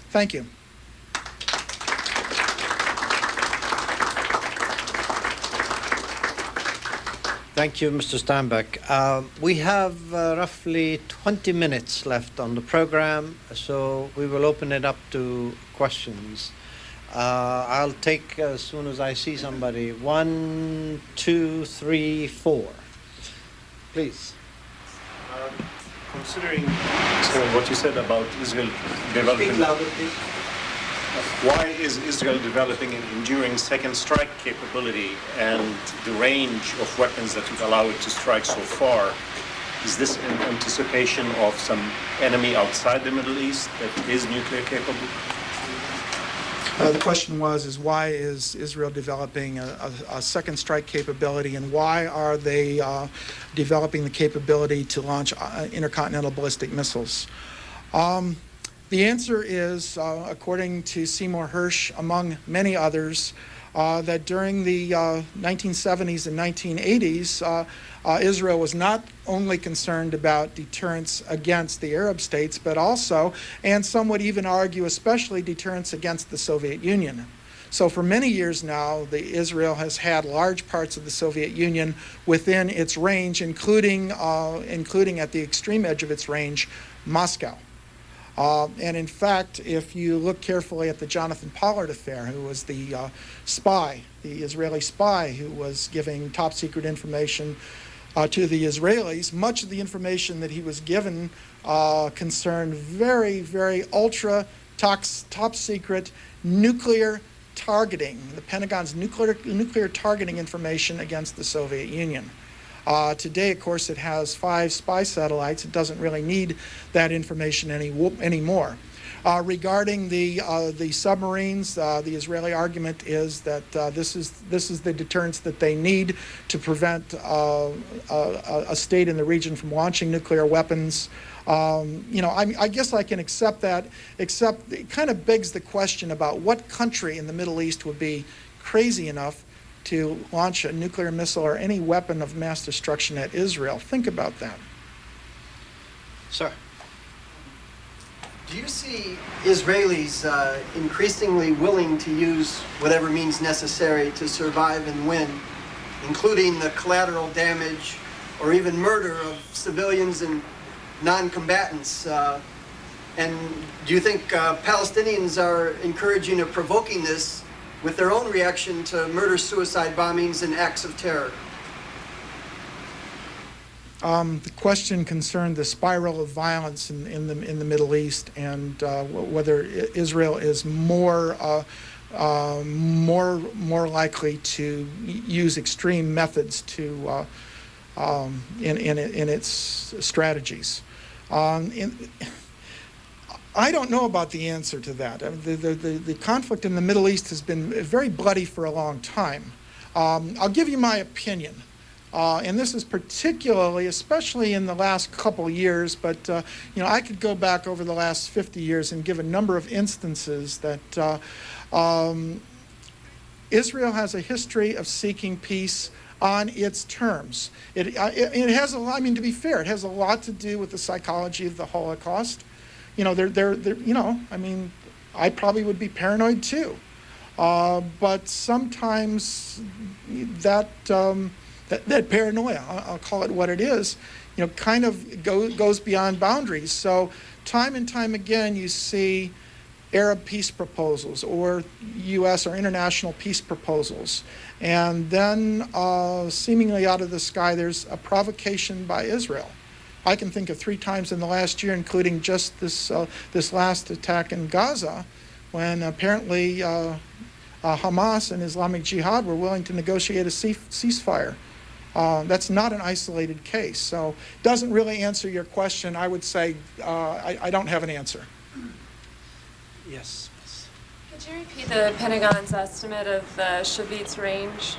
Thank you. Thank you, Mr. Steinbach. We have roughly 20 minutes left on the program, so we will open it up to questions. I'll take as soon as I see somebody. 1, 2, 3, 4. Please. Considering what you said about Israel developing... Speak louder, please. Why is Israel developing an enduring second strike capability and the range of weapons that would allow it to strike so far? Is this in anticipation of some enemy outside the Middle East that is nuclear capable? The question is why is Israel developing a second strike capability, and why are they developing the capability to launch intercontinental ballistic missiles? The answer is, according to Seymour Hersh, among many others, that during the 1970s and 1980s, Israel was not only concerned about deterrence against the Arab states, but also, and some would even argue, especially deterrence against the Soviet Union. So for many years now, Israel has had large parts of the Soviet Union within its range, including at the extreme edge of its range, Moscow. And in fact, if you look carefully at the Jonathan Pollard affair, who was the spy, the Israeli spy who was giving top secret information to the Israelis, much of the information that he was given concerned very, very ultra top secret nuclear targeting, the Pentagon's nuclear targeting information against the Soviet Union. Today, of course, it has 5 spy satellites. It doesn't really need that information anymore. Regarding the submarines, the Israeli argument is that this is the deterrence that they need to prevent a state in the region from launching nuclear weapons. I guess I can accept that, except it kind of begs the question about what country in the Middle East would be crazy enough to launch a nuclear missile or any weapon of mass destruction at Israel. Think about that. Sir. Do you see Israelis increasingly willing to use whatever means necessary to survive and win, including the collateral damage or even murder of civilians and non-combatants? And do you think Palestinians are encouraging or provoking this with their own reaction to murder-suicide bombings and acts of terror? The question concerned the spiral of violence in the Middle East, and whether Israel is more likely to use extreme methods to in its strategies. I don't know about the answer to that. The conflict in the Middle East has been very bloody for a long time. I'll give you my opinion. And this is especially in the last couple years, but I could go back over the last 50 years and give a number of instances that Israel has a history of seeking peace on its terms. It has a lot, I mean, to be fair, it has a lot to do with the psychology of the Holocaust. You know, I mean, I probably would be paranoid too. But sometimes that paranoia, I'll call it what it is, you know, kind of goes beyond boundaries. So time and time again, you see Arab peace proposals or U.S. or international peace proposals. And then seemingly out of the sky, there's a provocation by Israel. I can think of 3 times in the last year, including just this last attack in Gaza, when apparently Hamas and Islamic Jihad were willing to negotiate a ceasefire. That's not an isolated case. So it doesn't really answer your question. I would say I don't have an answer. Yes. Could you repeat the Pentagon's estimate of the Shavit's range?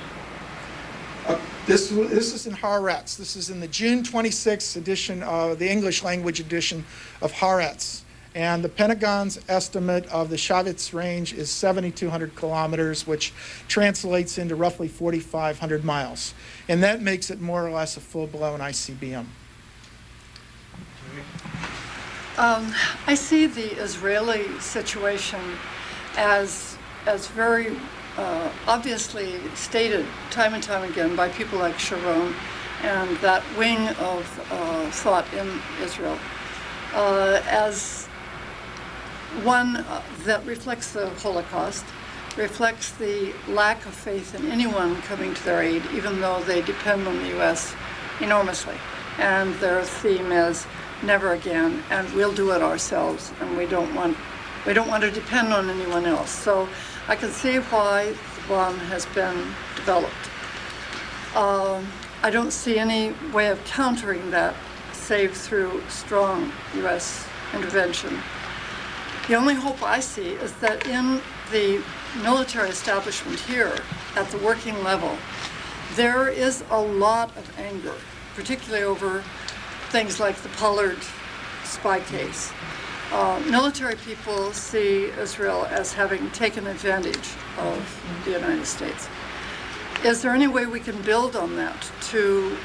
This is in Haaretz. This is in the June 26th edition of the English language edition of Haaretz. And the Pentagon's estimate of the Shavit's range is 7,200 kilometers, which translates into roughly 4,500 miles. And that makes it more or less a full-blown ICBM. I see the Israeli situation as very obviously stated time and time again by people like Sharon and that wing of thought in Israel as one that reflects the Holocaust, reflects the lack of faith in anyone coming to their aid, even though they depend on the U.S. enormously. And their theme is never again, and we'll do it ourselves, and we don't want to depend on anyone else. So I can see why the bomb has been developed. I don't see any way of countering that save through strong U.S. intervention. The only hope I see is that in the military establishment here, at the working level, there is a lot of anger, particularly over things like the Pollard spy case. Military people see Israel as having taken advantage of the United States. Is there any way we can build on that to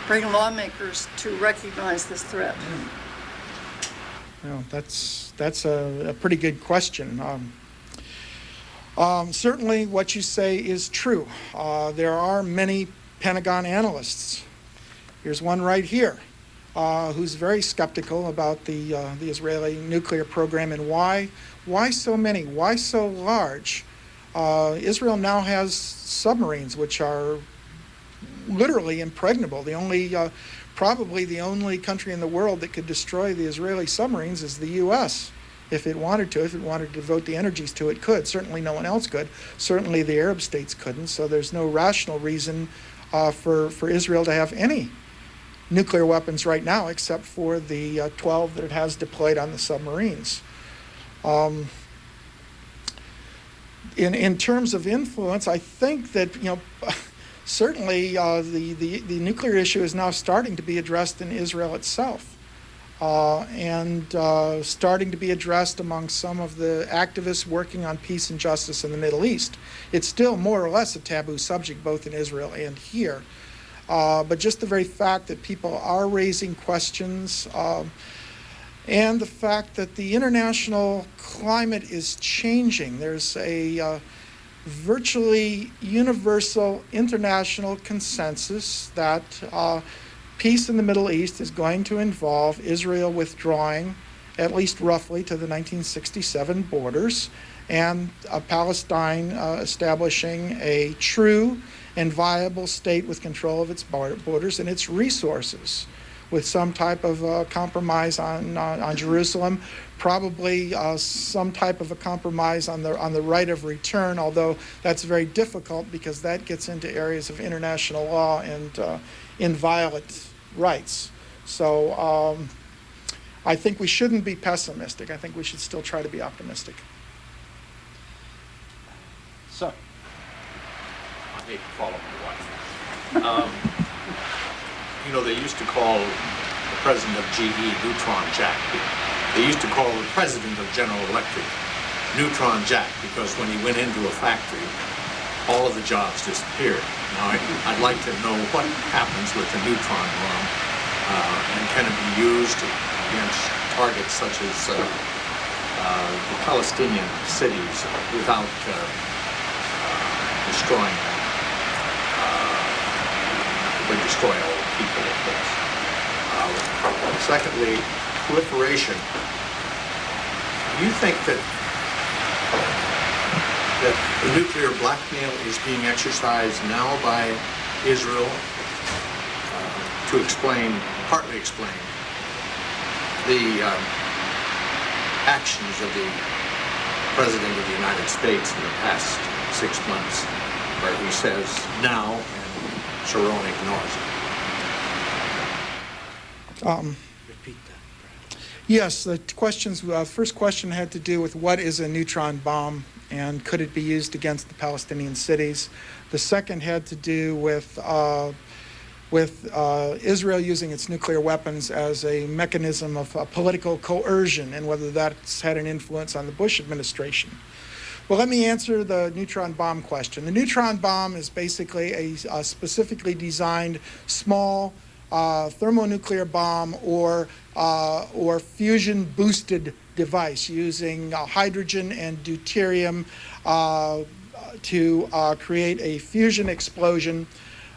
bring lawmakers to recognize this threat? Well, that's a pretty good question. Certainly what you say is true. There are many Pentagon analysts. Here's one right here who's very skeptical about the Israeli nuclear program and why so many, why so large. Israel now has submarines which are literally impregnable. Probably the only country in the world that could destroy the Israeli submarines is the U.S. If it wanted to devote the energies to it, could. Certainly no one else could. Certainly the Arab states couldn't. So there's no rational reason for Israel to have any nuclear weapons right now, except for the 12 that it has deployed on the submarines. In terms of influence, I think that certainly the nuclear issue is now starting to be addressed in Israel itself, and starting to be addressed among some of the activists working on peace and justice in the Middle East. It's still more or less a taboo subject both in Israel and here. But just the very fact that people are raising questions and the fact that the international climate is changing. There's a virtually universal international consensus that peace in the Middle East is going to involve Israel withdrawing at least roughly to the 1967 borders and Palestine establishing a true and viable state with control of its borders and its resources, with some type of compromise on Jerusalem, probably some type of a compromise on the right of return, although that's very difficult because that gets into areas of international law and inviolate rights. So I think we shouldn't be pessimistic. I think we should still try to be optimistic. So. I hate to follow my wife. They used to call the president of GE Neutron Jack. They used to call the president of General Electric neutron jack, because when he went into a factory, all of the jobs disappeared. Now, I'd like to know what happens with the neutron bomb, and can it be used against targets such as the Palestinian cities without destroying them. It would destroy all the people, of course. Secondly, proliferation. Do you think that the nuclear blackmail is being exercised now by Israel to partly explain the actions of the President of the United States in the past 6 months, where he says now and Sharon ignores it? Repeat that. Yes, the questions. First question had to do with what is a neutron bomb and could it be used against the Palestinian cities. The second had to do with Israel using its nuclear weapons as a mechanism of political coercion and whether that's had an influence on the Bush administration. Well, let me answer the neutron bomb question. The neutron bomb is basically a specifically designed small thermonuclear bomb or fusion-boosted device using hydrogen and deuterium to create a fusion explosion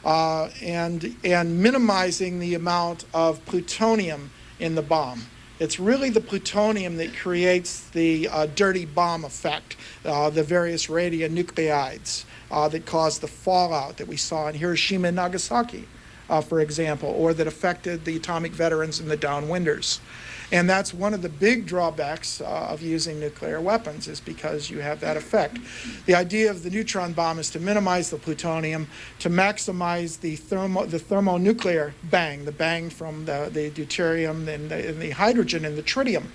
and minimizing the amount of plutonium in the bomb. It's really the plutonium that creates the dirty bomb effect, the various radionuclides that cause the fallout that we saw in Hiroshima and Nagasaki, for example, or that affected the atomic veterans and the downwinders. And that's one of the big drawbacks of using nuclear weapons, is because you have that effect. The idea of the neutron bomb is to minimize the plutonium, to maximize the thermonuclear bang, the bang from the deuterium and the hydrogen and the tritium.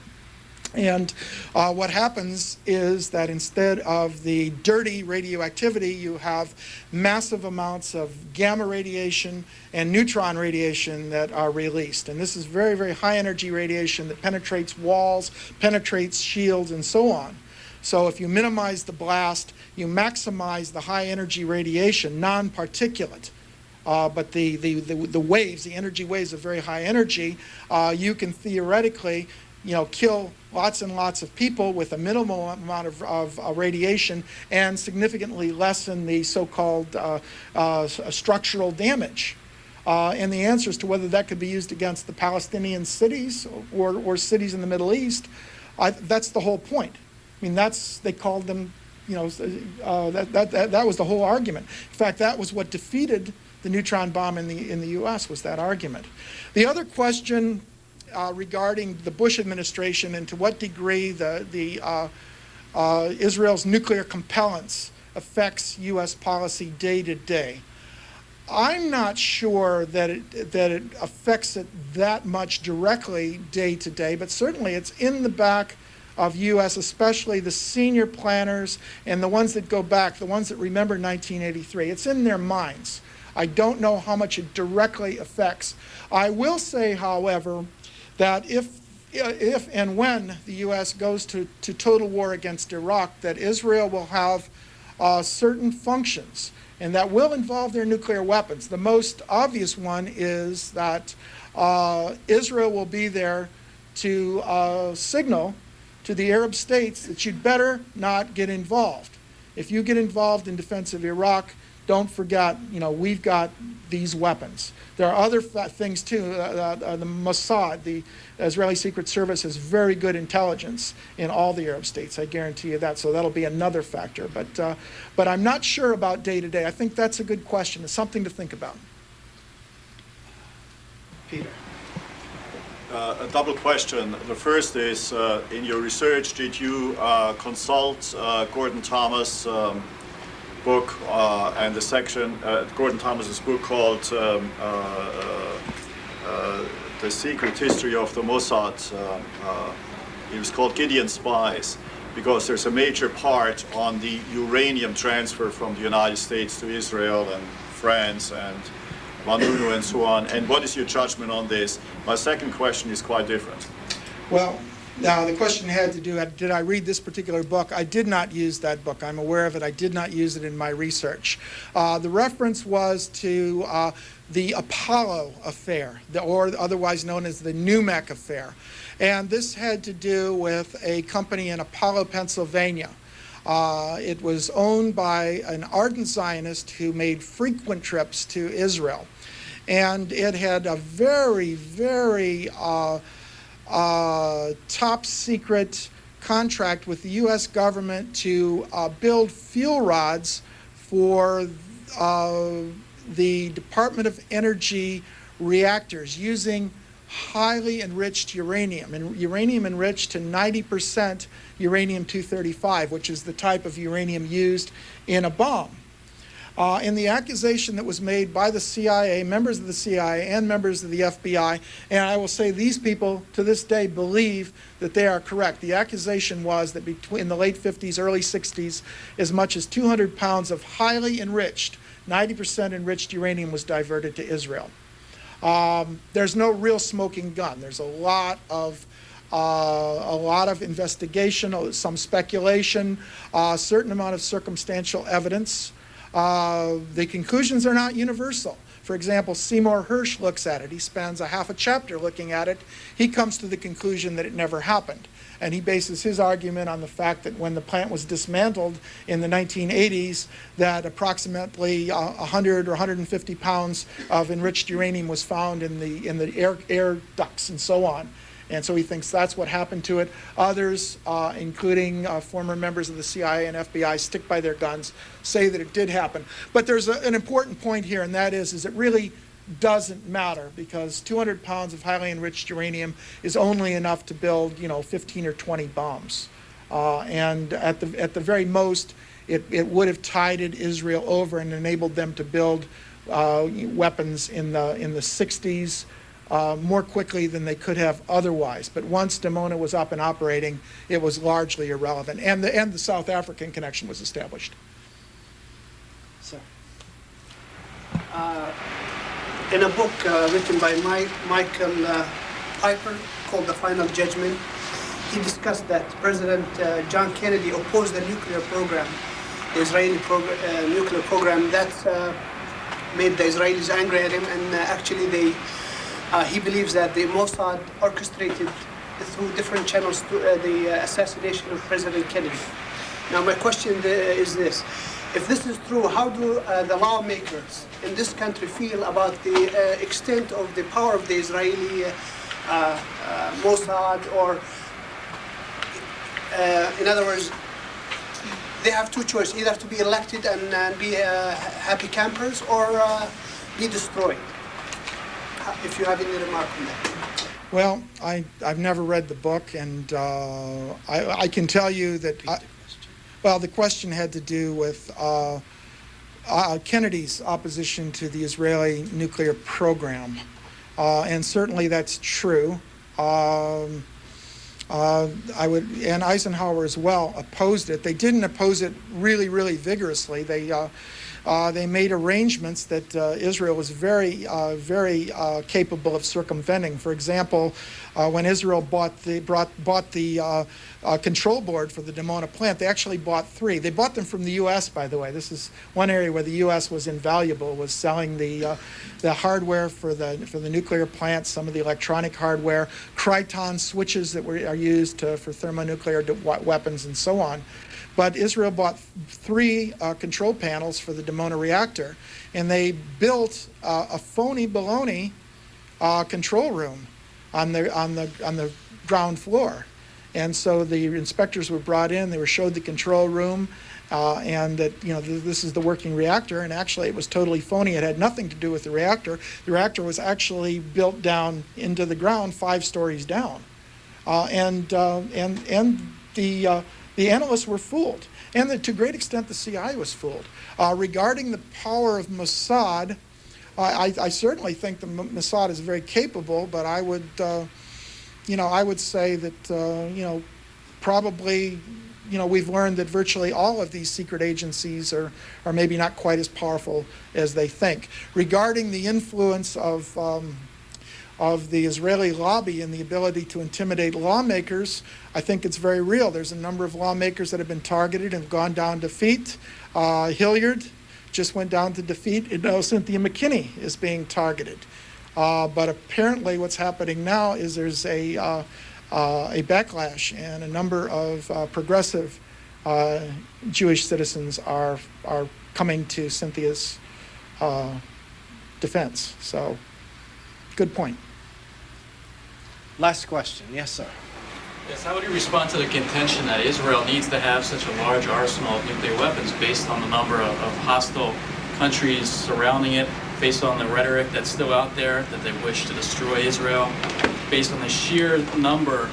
And what happens is that instead of the dirty radioactivity, you have massive amounts of gamma radiation and neutron radiation that are released. And this is very, very high energy radiation that penetrates walls, penetrates shields, and so on. So if you minimize the blast, you maximize the high energy radiation, non-particulate. But the waves, the energy waves of very high energy, you can theoretically kill lots and lots of people with a minimal amount of radiation and significantly lessen the so-called structural damage. And the answer as to whether that could be used against the Palestinian cities or cities in the Middle East, that's the whole point. I mean, they called them, that was the whole argument. In fact, that was what defeated the neutron bomb in the U.S. was that argument. The other question regarding the Bush administration and to what degree Israel's nuclear compellence affects U.S. policy day to day. I'm not sure that it affects it that much directly day to day, but certainly it's in the back of U.S., especially the senior planners and the ones that go back, the ones that remember 1983. It's in their minds. I don't know how much it directly affects. I will say, however, that if and when the U.S. goes to total war against Iraq, that Israel will have certain functions, and that will involve their nuclear weapons. The most obvious one is that Israel will be there to signal to the Arab states that you'd better not get involved. If you get involved in defense of Iraq, don't forget, we've got these weapons. There are other things too. The Mossad, the Israeli Secret Service, has very good intelligence in all the Arab states. I guarantee you that. So that'll be another factor. But I'm not sure about day to day. I think that's a good question. It's something to think about. Peter. A double question. The first is, in your research, did you consult Gordon Thomas' book and the section, Gordon Thomas's book called The Secret History of the Mossad? It was called Gideon Spies, because there's a major part on the uranium transfer from the United States to Israel and France and Vanunu and so on. And what is your judgment on this? My second question is quite different. Well, Now, the question had to do, did I read this particular book? I did not use that book. I'm aware of it. I did not use it in my research. The reference was to the Apollo affair, or otherwise known as the NUMEC affair. And this had to do with a company in Apollo, Pennsylvania. It was owned by an ardent Zionist who made frequent trips to Israel. And it had a very, very top secret contract with the U.S. government to build fuel rods for the Department of Energy reactors using highly enriched uranium, and uranium enriched to 90% uranium-235, which is the type of uranium used in a bomb. In the accusation that was made by the CIA, members of the CIA and members of the FBI, and I will say these people to this day believe that they are correct. The accusation was that between the late 50s, early 60s, as much as 200 pounds of highly enriched, 90% enriched uranium was diverted to Israel. There's no real smoking gun. There's a lot of investigation, some speculation, a certain amount of circumstantial evidence. The conclusions are not universal. For example, Seymour Hersh looks at it. He spends a half a chapter looking at it. He comes to the conclusion that it never happened. And he bases his argument on the fact that when the plant was dismantled in the 1980s, that approximately 100 or 150 pounds of enriched uranium was found in the air ducts and so on. And so he thinks that's what happened to it. Others, including former members of the CIA and FBI, stick by their guns, say that it did happen. But there's an important point here, and that is it really doesn't matter, because 200 pounds of highly enriched uranium is only enough to build, 15 or 20 bombs. And at the very most, it would have tided Israel over and enabled them to build weapons in the 60s. More quickly than they could have otherwise. But once Dimona was up and operating, it was largely irrelevant. And the South African connection was established. Sir. In a book written by Michael Piper called The Final Judgment, he discussed that President John Kennedy opposed the nuclear program, the Israeli nuclear program. That made the Israelis angry at him, and actually he believes that the Mossad orchestrated through different channels to the assassination of President Kennedy. Now my question is this. If this is true, how do the lawmakers in this country feel about the extent of the power of the Israeli Mossad, or in other words, they have two choices, either to be elected and be happy campers, or be destroyed. If you have any remark on that. Well, I've never read the book, and I can tell you that, the question had to do with Kennedy's opposition to the Israeli nuclear program. And certainly that's true. And Eisenhower as well opposed it. They didn't oppose it really, really vigorously. They made arrangements that Israel was very capable of circumventing. For example, when Israel bought the control board for the Dimona plant, they actually bought 3. They bought them from the U.S., by the way. This is one area where the U.S. was invaluable, was selling the hardware for the nuclear plant, some of the electronic hardware, Kryton switches that are used for thermonuclear weapons, and so on. But Israel bought 3 control panels for the Dimona reactor, and they built a phony baloney control room on the ground floor. And so the inspectors were brought in. They were showed the control room, and that this is the working reactor. And actually, it was totally phony. It had nothing to do with the reactor. The reactor was actually built down into the ground, 5 stories down, and the analysts were fooled, and to a great extent the CIA was fooled. Regarding the power of Mossad, I certainly think the Mossad is very capable, but I would say that probably we've learned that virtually all of these secret agencies are maybe not quite as powerful as they think. Regarding the influence of of the Israeli lobby and the ability to intimidate lawmakers, I think it's very real. There's a number of lawmakers that have been targeted and have gone down to defeat. Hilliard just went down to defeat. Cynthia McKinney is being targeted. But apparently what's happening now is there's a backlash, and a number of progressive Jewish citizens are coming to Cynthia's defense. So, good point. Last question. Yes, sir. Yes, how would you respond to the contention that Israel needs to have such a large arsenal of nuclear weapons based on the number of hostile countries surrounding it, based on the rhetoric that's still out there that they wish to destroy Israel, based on the sheer number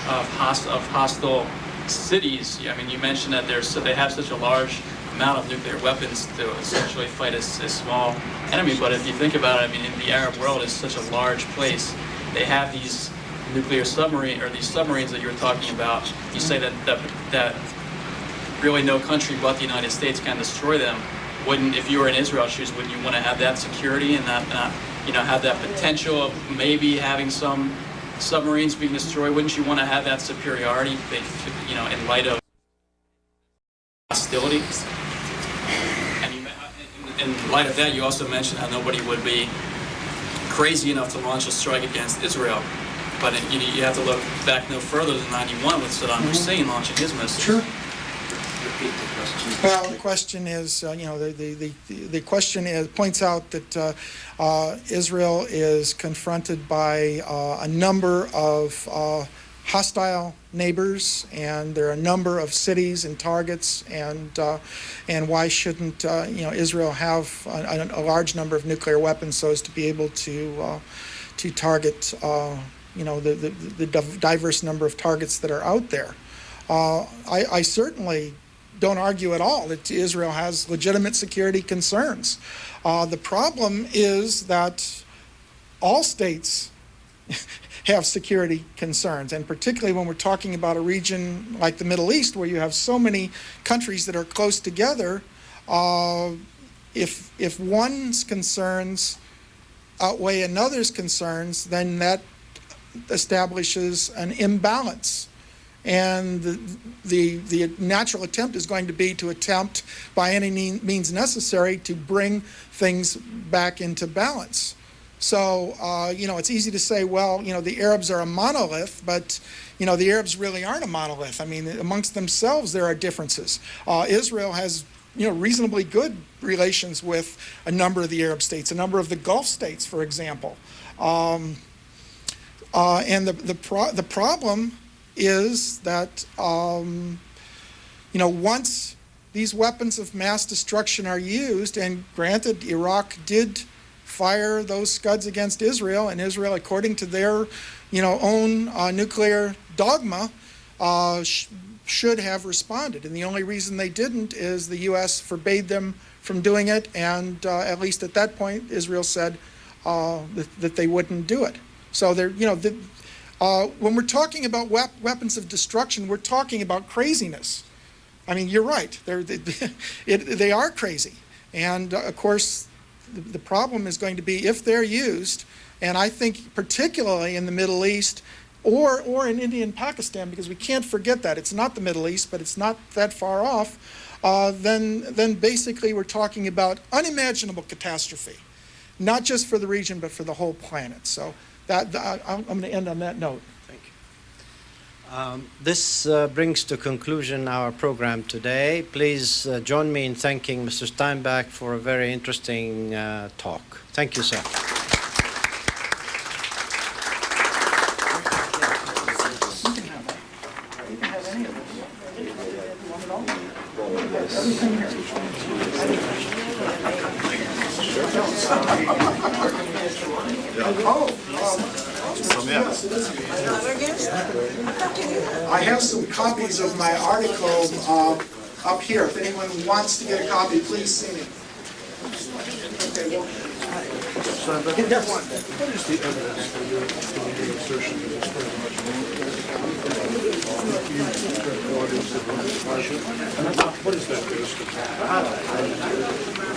of hostile cities? I mean, you mentioned that they have such a large amount of nuclear weapons to essentially fight a small enemy. But if you think about it, I mean, in the Arab world is such a large place. They have these nuclear submarine, or these submarines that you're talking about. You say that really no country but the United States can destroy them. Wouldn't, if you were in Israel's shoes, wouldn't you want to have that security and that have that potential of maybe having some submarines being destroyed? Wouldn't you want to have that superiority, in light of hostility? And in light of that, you also mentioned how nobody would be crazy enough to launch a strike against Israel. But you have to look back no further than 91 with Saddam Hussein launching his missiles. Sure. Well, the question is, the question points out that Israel is confronted by a number of hostile neighbors, and there are a number of cities and targets, and why shouldn't Israel have a large number of nuclear weapons so as to be able to target the diverse number of targets that are out there? I certainly don't argue at all that Israel has legitimate security concerns. The problem is that all states have security concerns, and particularly when we're talking about a region like the Middle East, where you have so many countries that are close together. If one's concerns outweigh another's concerns, then that establishes an imbalance. And the natural attempt is going to be to attempt by any means necessary to bring things back into balance. So, it's easy to say, well, the Arabs are a monolith, but, the Arabs really aren't a monolith. I mean, amongst themselves, there are differences. Israel has, reasonably good relations with a number of the Arab states, a number of the Gulf states, for example. And the problem is that, once these weapons of mass destruction are used, and granted, Iraq did fire those scuds against Israel, and Israel, according to their, own nuclear dogma, should have responded. And the only reason they didn't is the U.S. forbade them from doing it, and at least at that point, Israel said that they wouldn't do it. So they're, when we're talking about weapons of destruction, we're talking about craziness. I mean, you're right. They are crazy. And, of course, the problem is going to be if they're used, and I think particularly in the Middle East or in India and Pakistan, because we can't forget that. It's not the Middle East, but it's not that far off. Then basically we're talking about unimaginable catastrophe, not just for the region, but for the whole planet. So I'm going to end on that note. Thank you. This brings to conclusion our program today. Please join me in thanking Mr. Steinbach for a very interesting talk. Thank you, sir. I have some copies of my article up here. If anyone wants to get a copy, please see me. Okay, well, what is the evidence for your assertion that it's very much more? What is that based upon?